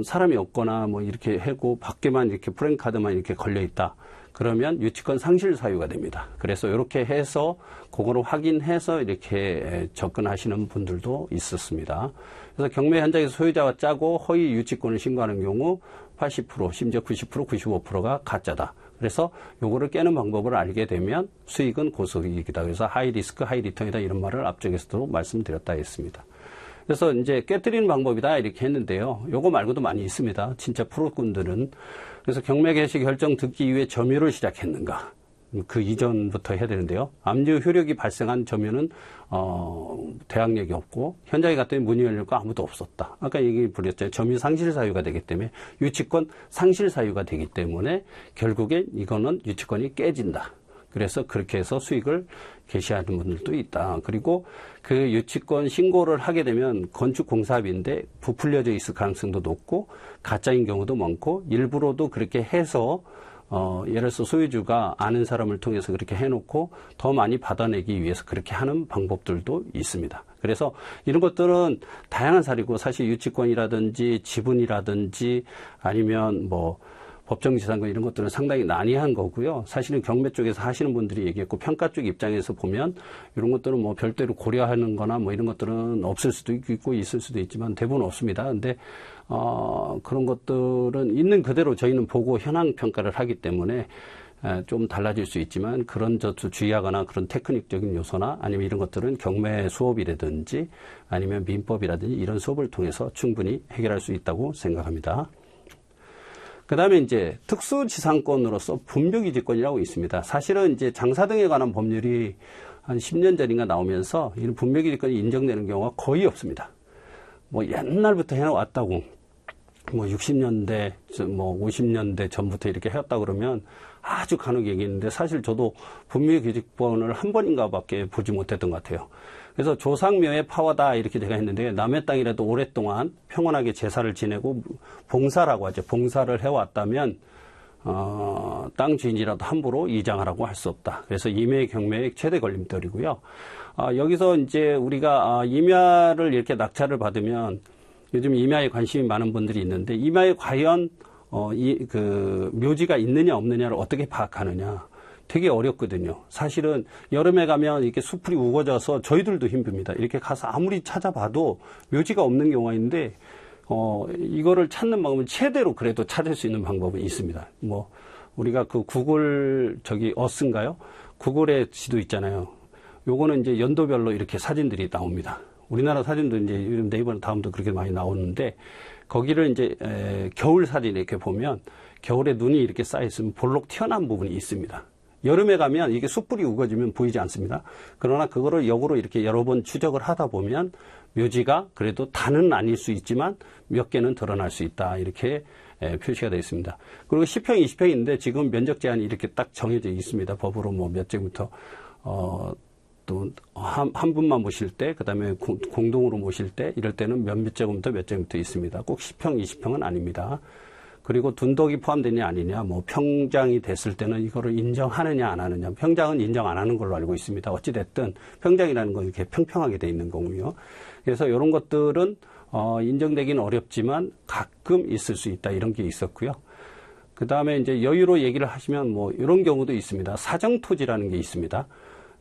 사람이 없거나 뭐 이렇게 하고 밖에만 이렇게 프랜카드만 이렇게 걸려 있다. 그러면 유치권 상실 사유가 됩니다. 그래서 이렇게 해서 그거를 확인해서 이렇게 접근하시는 분들도 있었습니다. 그래서 경매 현장에서 소유자가 짜고 허위 유치권을 신고하는 경우 80% 심지어 90% 95%가 가짜다. 그래서 요거를 깨는 방법을 알게 되면 수익은 고수익이다. 그래서 하이 리스크 하이 리턴이다 이런 말을 앞쪽에서도 말씀드렸다 했습니다. 그래서 이제 깨뜨리는 방법이다 이렇게 했는데요. 요거 말고도 많이 있습니다. 진짜 프로꾼들은. 그래서 경매 개시 결정 듣기 이후에 점유를 시작했는가. 그 이전부터 해야 되는데요. 압류 효력이 발생한 점유는 대항력이 없고 현장에 갔더니 문이 열리고 아무도 없었다. 아까 얘기 드렸죠. 점유 상실 사유가 되기 때문에 유치권 상실 사유가 되기 때문에 결국엔 이거는 유치권이 깨진다. 그래서 그렇게 해서 수익을 개시하는 분들도 있다. 그리고 그 유치권 신고를 하게 되면 건축공사업인데 부풀려져 있을 가능성도 높고 가짜인 경우도 많고 일부러도 그렇게 해서 예를 들어서 소유주가 아는 사람을 통해서 그렇게 해놓고 더 많이 받아내기 위해서 그렇게 하는 방법들도 있습니다. 그래서 이런 것들은 다양한 사례고 사실 유치권이라든지 지분이라든지 아니면 뭐 법정지상권 이런 것들은 상당히 난이한 거고요. 사실은 경매 쪽에서 하시는 분들이 얘기했고 평가 쪽 입장에서 보면 이런 것들은 뭐 별도로 고려하는 거나 뭐 이런 것들은 없을 수도 있고 있을 수도 있지만 대부분 없습니다. 근데 그런 것들은 있는 그대로 저희는 보고 현황 평가를 하기 때문에 좀 달라질 수 있지만 그런 것도 주의하거나 그런 테크닉적인 요소나 아니면 이런 것들은 경매 수업이라든지 아니면 민법이라든지 이런 수업을 통해서 충분히 해결할 수 있다고 생각합니다. 그 다음에 이제 특수지상권으로서 분묘기지권이라고 있습니다. 사실은 이제 장사 등에 관한 법률이 한 10년 전인가 나오면서 이런 분묘기지권이 인정되는 경우가 거의 없습니다. 뭐 옛날부터 해왔다고, 뭐 60년대, 뭐 50년대 전부터 이렇게 해왔다 그러면 아주 간혹 얘기했는데 사실 저도 분묘기지권을 한 번인가 밖에 보지 못했던 것 같아요. 그래서 조상묘의 파워다 이렇게 제가 했는데 남의 땅이라도 오랫동안 평온하게 제사를 지내고 봉사라고 하죠. 봉사를 해왔다면 땅 주인이라도 함부로 이장하라고 할 수 없다. 그래서 임야 경매의 최대 걸림돌이고요. 여기서 이제 우리가 임야를 이렇게 낙찰을 받으면 요즘 임야에 관심이 많은 분들이 있는데 임야에 과연 그 묘지가 있느냐 없느냐를 어떻게 파악하느냐. 되게 어렵거든요. 사실은 여름에 가면 이렇게 수풀이 우거져서 저희들도 힘듭니다. 이렇게 가서 아무리 찾아봐도 묘지가 없는 경우가 있는데 이거를 찾는 방법은 최대로 그래도 찾을 수 있는 방법은 있습니다. 뭐 우리가 그 구글 어스인가요? 구글의 지도 있잖아요. 요거는 이제 연도별로 이렇게 사진들이 나옵니다. 우리나라 사진도 이제 요즘 네이버나 다음도 그렇게 많이 나오는데 거기를 이제 겨울 사진 이렇게 보면 겨울에 눈이 이렇게 쌓여 있으면 볼록 튀어나온 부분이 있습니다. 여름에 가면 이게 숯불이 우거지면 보이지 않습니다. 그러나 그거를 역으로 이렇게 여러 번 추적을 하다 보면 묘지가 그래도 다는 아닐 수 있지만 몇 개는 드러날 수 있다. 이렇게 표시가 되어 있습니다. 그리고 10평, 20평인데 지금 면적 제한이 이렇게 딱 정해져 있습니다. 법으로 뭐 몇 제부터 또 한 분만 모실 때, 그 다음에 공동으로 모실 때 이럴 때는 몇 제곱부터 몇 제곱부터 있습니다. 꼭 10평, 20평은 아닙니다. 그리고 둔덕이 포함되냐 아니냐, 뭐 평장이 됐을 때는 이거를 인정하느냐 안 하느냐. 평장은 인정 안 하는 걸로 알고 있습니다. 어찌됐든 평장이라는 건 이렇게 평평하게 돼 있는 거고요. 그래서 이런 것들은 인정되기는 어렵지만 가끔 있을 수 있다. 이런 게 있었고요. 그 다음에 이제 여유로 얘기를 하시면 뭐 이런 경우도 있습니다. 사정토지라는 게 있습니다.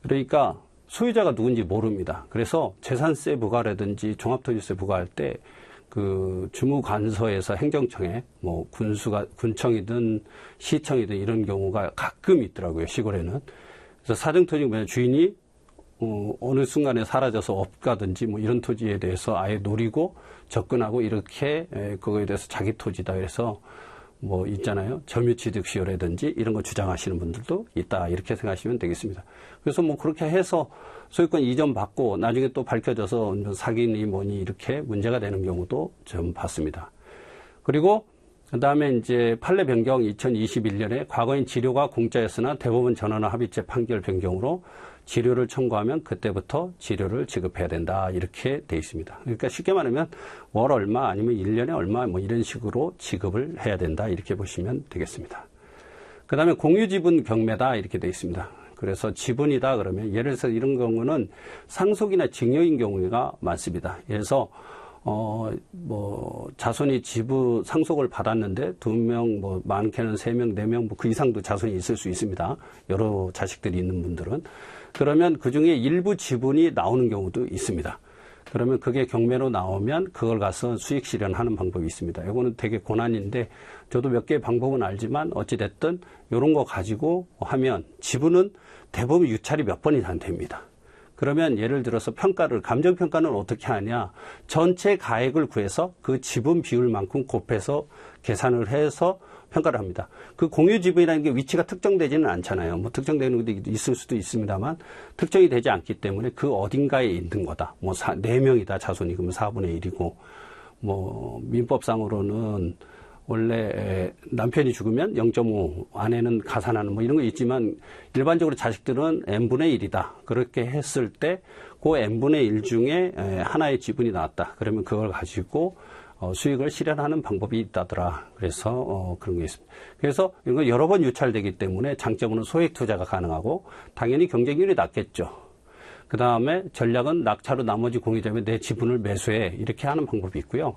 그러니까 소유자가 누군지 모릅니다. 그래서 재산세 부과라든지 종합토지세 부과할 때 그 주무관서에서 행정청에 뭐 군청이든 시청이든 이런 경우가 가끔 있더라고요. 시골에는. 그래서 사정토지 보면 주인이 어느 순간에 사라져서 업가든지 뭐 이런 토지에 대해서 아예 노리고 접근하고 이렇게 그거에 대해서 자기 토지다 그래서 뭐 있잖아요. 점유취득시효라든지 이런 거 주장하시는 분들도 있다. 이렇게 생각하시면 되겠습니다. 그래서 뭐 그렇게 해서 소유권 이전 받고 나중에 또 밝혀져서 사기니 뭐니 이렇게 문제가 되는 경우도 좀 봤습니다. 그리고 그다음에 이제 판례 변경 2021년에 과거엔 치료가 공짜였으나 대법원 전원화 합의체 판결 변경으로 치료를 청구하면 그때부터 치료를 지급해야 된다. 이렇게 돼 있습니다. 그러니까 쉽게 말하면 월 얼마 아니면 1년에 얼마 뭐 이런 식으로 지급을 해야 된다. 이렇게 보시면 되겠습니다. 그다음에 공유지분 경매다. 이렇게 돼 있습니다. 그래서 지분이다 그러면 예를 들어서 이런 경우는 상속이나 증여인 경우가 많습니다. 그래서 뭐 자손이 지분 상속을 받았는데 2명, 뭐 많게는 3명, 4명, 뭐 그 이상도 자손이 있을 수 있습니다. 여러 자식들이 있는 분들은. 그러면 그중에 일부 지분이 나오는 경우도 있습니다. 그러면 그게 경매로 나오면 그걸 가서 수익 실현하는 방법이 있습니다. 이거는 되게 고난인데 저도 몇 개의 방법은 알지만 어찌됐든 이런 거 가지고 하면 지분은 대부분 유찰이 몇 번이 안 됩니다. 그러면 예를 들어서 감정평가는 어떻게 하냐. 전체 가액을 구해서 그 지분 비율만큼 곱해서 계산을 해서 평가를 합니다. 그 공유지분이라는 게 위치가 특정되지는 않잖아요. 뭐 특정되는 것도 있을 수도 있습니다만 특정이 되지 않기 때문에 그 어딘가에 있는 거다. 뭐 4명이다. 자손이 그러면 4분의 1이고 뭐 민법상으로는 원래 남편이 죽으면 0.5, 아내는 가산하는 뭐 이런 거 있지만 일반적으로 자식들은 n분의 1이다. 그렇게 했을 때 그 n분의 1 중에 하나의 지분이 나왔다. 그러면 그걸 가지고 수익을 실현하는 방법이 있다더라. 그래서 그런 게 있습니다. 그래서 이거 여러 번 유찰되기 때문에 장점으로는 소액 투자가 가능하고 당연히 경쟁률이 낮겠죠. 그 다음에 전략은 낙찰로 나머지 공유자면 내 지분을 매수해 이렇게 하는 방법이 있고요.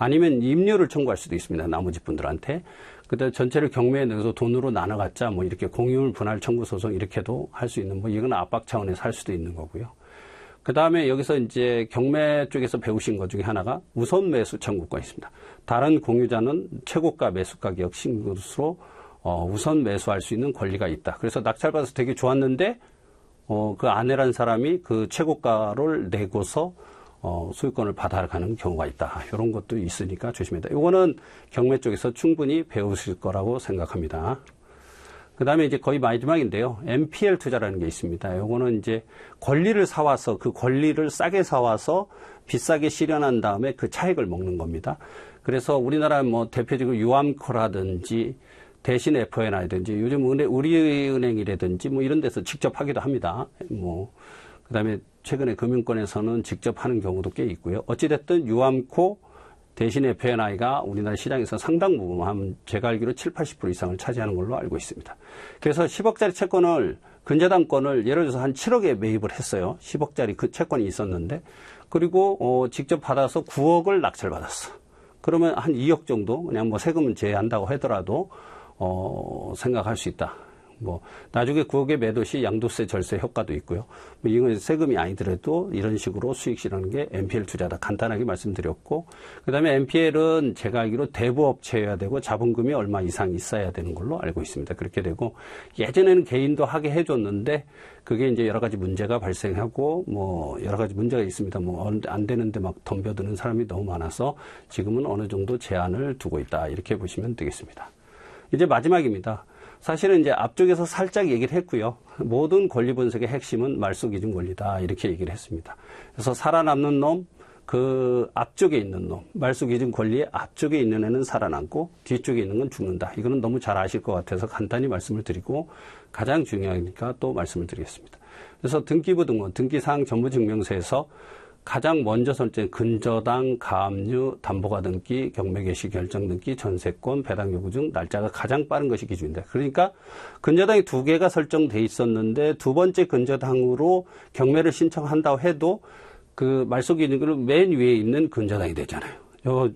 아니면 임료를 청구할 수도 있습니다. 나머지 분들한테. 그다음 전체를 경매에 내서 돈으로 나눠갖자 뭐 이렇게 공유물 분할 청구 소송 이렇게도 할 수 있는 뭐 이건 압박 차원에서 할 수도 있는 거고요. 그 다음에 여기서 이제 경매 쪽에서 배우신 것 중에 하나가 우선 매수 청구가 있습니다. 다른 공유자는 최고가 매수 가격 신고수로 우선 매수할 수 있는 권리가 있다. 그래서 낙찰받아서 되게 좋았는데 그 아내란 사람이 그 최고가를 내고서 소유권을 받아가는 경우가 있다. 이런 것도 있으니까 조심해야 된다. 이거는 경매 쪽에서 충분히 배우실 거라고 생각합니다. 그 다음에 이제 거의 마지막인데요. NPL 투자라는 게 있습니다. 요거는 이제 권리를 사와서 그 권리를 싸게 사와서 비싸게 실현한 다음에 그 차익을 먹는 겁니다. 그래서 우리나라 뭐 대표적으로 유암코라든지 대신 FNI라든지 요즘 우리은행이라든지 뭐 이런 데서 직접 하기도 합니다. 뭐 그 다음에 최근에 금융권에서는 직접 하는 경우도 꽤 있고요. 어찌됐든 유암코 대신 FNI가 우리나라 시장에서 상당 부분, 제가 알기로 70~80% 이상을 차지하는 걸로 알고 있습니다. 그래서 10억짜리 채권을, 근저당권을 예를 들어서 한 7억에 매입을 했어요. 10억짜리 그 채권이 있었는데, 그리고 직접 받아서 9억을 낙찰받았어. 그러면 한 2억 정도, 그냥 뭐 세금은 제외한다고 하더라도 생각할 수 있다. 뭐 나중에 9억의 매도 시 양도세 절세 효과도 있고요. 뭐 이건 세금이 아니더라도 이런 식으로 수익 실현하는 게 NPL 투자다. 간단하게 말씀드렸고, 그다음에 NPL은 제가 알기로 대부업체여야 되고 자본금이 얼마 이상 있어야 되는 걸로 알고 있습니다. 그렇게 되고 예전에는 개인도 하게 해줬는데 그게 이제 여러 가지 문제가 발생하고 뭐 여러 가지 문제가 있습니다. 뭐 안 되는데 막 덤벼드는 사람이 너무 많아서 지금은 어느 정도 제한을 두고 있다. 이렇게 보시면 되겠습니다. 이제 마지막입니다. 사실은 이제 앞쪽에서 살짝 얘기를 했고요. 모든 권리 분석의 핵심은 말소 기준 권리다. 이렇게 얘기를 했습니다. 그래서 살아남는 놈, 그 앞쪽에 있는 놈, 말소 기준 권리의 앞쪽에 있는 애는 살아남고 뒤쪽에 있는 건 죽는다. 이거는 너무 잘 아실 것 같아서 간단히 말씀을 드리고 가장 중요하니까 또 말씀을 드리겠습니다. 그래서 등기부등본, 등기사항 전부증명서에서 가장 먼저 설정 근저당, 가압류, 담보가 등기, 경매 개시 결정 등기, 전세권, 배당 요구 중 날짜가 가장 빠른 것이 기준입니다. 그러니까 근저당이 2개가 설정돼 있었는데 두 번째 근저당으로 경매를 신청한다고 해도 그 말소 기준은 맨 위에 있는 근저당이 되잖아요.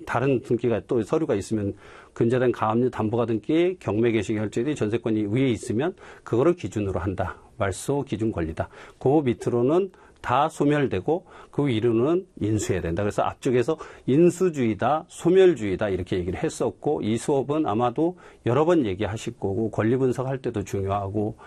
다른 등기가 또 서류가 있으면 근저당, 가압류, 담보가 등기, 경매 개시 결정이 전세권이 위에 있으면 그거를 기준으로 한다. 말소 기준 권리다. 그 밑으로는 다 소멸되고 그 위로는 인수해야 된다. 그래서 앞쪽에서 인수주의다, 소멸주의다 이렇게 얘기를 했었고 이 수업은 아마도 여러 번 얘기하실 거고 권리 분석할 때도 중요하고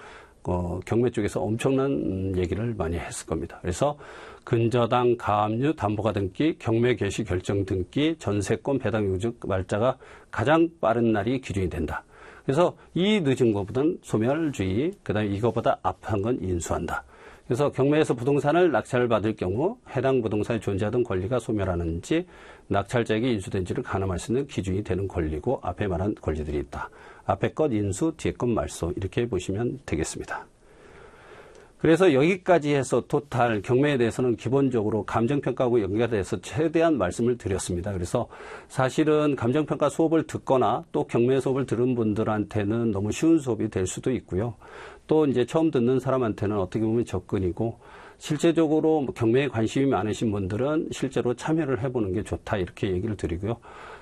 경매 쪽에서 엄청난 얘기를 많이 했을 겁니다. 그래서 근저당, 가압류, 담보가 등기, 경매 개시 결정 등기, 전세권, 배당 요구 날짜가 가장 빠른 날이 기준이 된다. 그래서 이 늦은 것보다는 소멸주의, 그다음에 이거보다 앞한 건 인수한다. 그래서 경매에서 부동산을 낙찰받을 경우 해당 부동산에 존재하던 권리가 소멸하는지 낙찰자에게 인수된지를 가늠할 수 있는 기준이 되는 권리고 앞에 말한 권리들이 있다. 앞에 것 인수, 뒤에 것 말소 이렇게 보시면 되겠습니다. 그래서 여기까지 해서 토탈 경매에 대해서는 기본적으로 감정평가하고 연결돼서 최대한 말씀을 드렸습니다. 그래서 사실은 감정평가 수업을 듣거나 또 경매 수업을 들은 분들한테는 너무 쉬운 수업이 될 수도 있고요. 또 이제 처음 듣는 사람한테는 어떻게 보면 접근이고 실제적으로 경매에 관심이 많으신 분들은 실제로 참여를 해보는 게 좋다 이렇게 얘기를 드리고요.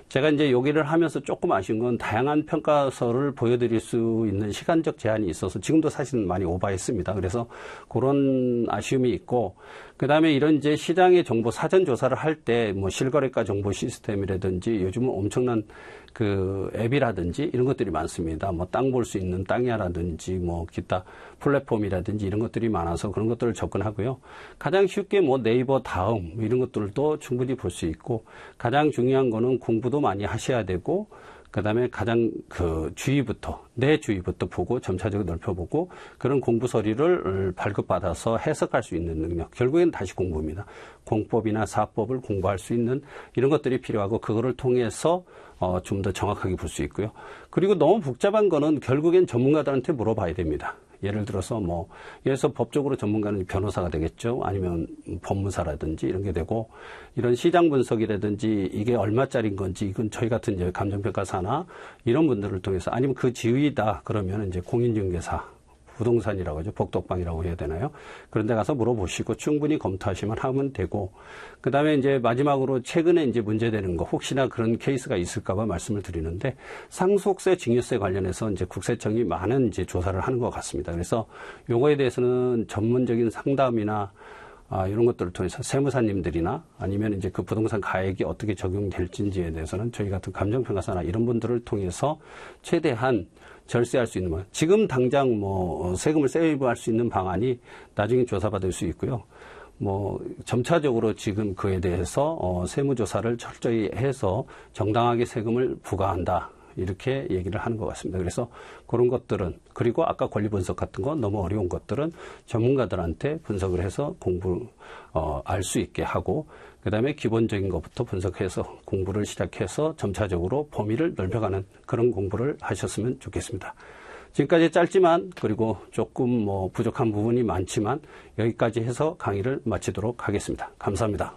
제가 이제 여기를 하면서 조금 아쉬운 건 다양한 평가서를 보여드릴 수 있는 시간적 제한이 있어서 지금도 사실은 많이 오버했습니다. 그래서 그런 아쉬움이 있고 그 다음에 이런 이제 시장의 정보 사전 조사를 할 때 뭐 실거래가 정보 시스템이라든지 요즘은 엄청난 그 앱이라든지 이런 것들이 많습니다. 뭐 땅 볼 수 있는 땅이라든지 뭐 기타 플랫폼이라든지 이런 것들이 많아서 그런 것들을 접근하고요. 가장 쉽게 뭐 네이버 다음 이런 것들도 충분히 볼 수 있고, 가장 중요한 거는 공부도 많이 하셔야 되고, 그다음에 가장 내 주위부터 보고 점차적으로 넓혀보고, 그런 공부 서류를 발급받아서 해석할 수 있는 능력, 결국엔 다시 공부입니다. 공법이나 사법을 공부할 수 있는 이런 것들이 필요하고, 그거를 통해서 좀 더 정확하게 볼 수 있고요. 그리고 너무 복잡한 거는 결국엔 전문가들한테 물어봐야 됩니다. 예를 들어서 법적으로 전문가는 변호사가 되겠죠. 아니면 법무사라든지 이런 게 되고, 이런 시장 분석이라든지 이게 얼마짜리인 건지, 이건 저희 같은 이제 감정평가사나 이런 분들을 통해서, 아니면 그 지위다 그러면 이제 공인중개사, 부동산이라고 하죠. 복덕방이라고 해야 되나요? 그런 데 가서 물어보시고 충분히 검토하시면 하면 되고, 그 다음에 이제 마지막으로 최근에 이제 문제되는 거, 혹시나 그런 케이스가 있을까봐 말씀을 드리는데, 상속세, 증여세 관련해서 이제 국세청이 많은 이제 조사를 하는 것 같습니다. 그래서 요거에 대해서는 전문적인 상담이나 이런 것들을 통해서 세무사님들이나 아니면 이제 그 부동산 가액이 어떻게 적용될지에 대해서는 저희 같은 감정평가사나 이런 분들을 통해서 최대한 절세할 수 있는 지금 당장 세금을 세이브할 수 있는 방안이 나중에 조사받을 수 있고요. 점차적으로 지금 그에 대해서 세무조사를 철저히 해서 정당하게 세금을 부과한다, 이렇게 얘기를 하는 것 같습니다. 그래서 그런 것들은, 그리고 아까 권리 분석 같은 거 너무 어려운 것들은 전문가들한테 분석을 해서 알 수 있게 하고, 그 다음에 기본적인 것부터 분석해서 공부를 시작해서 점차적으로 범위를 넓혀가는 그런 공부를 하셨으면 좋겠습니다. 지금까지 짧지만, 그리고 조금 부족한 부분이 많지만 여기까지 해서 강의를 마치도록 하겠습니다. 감사합니다.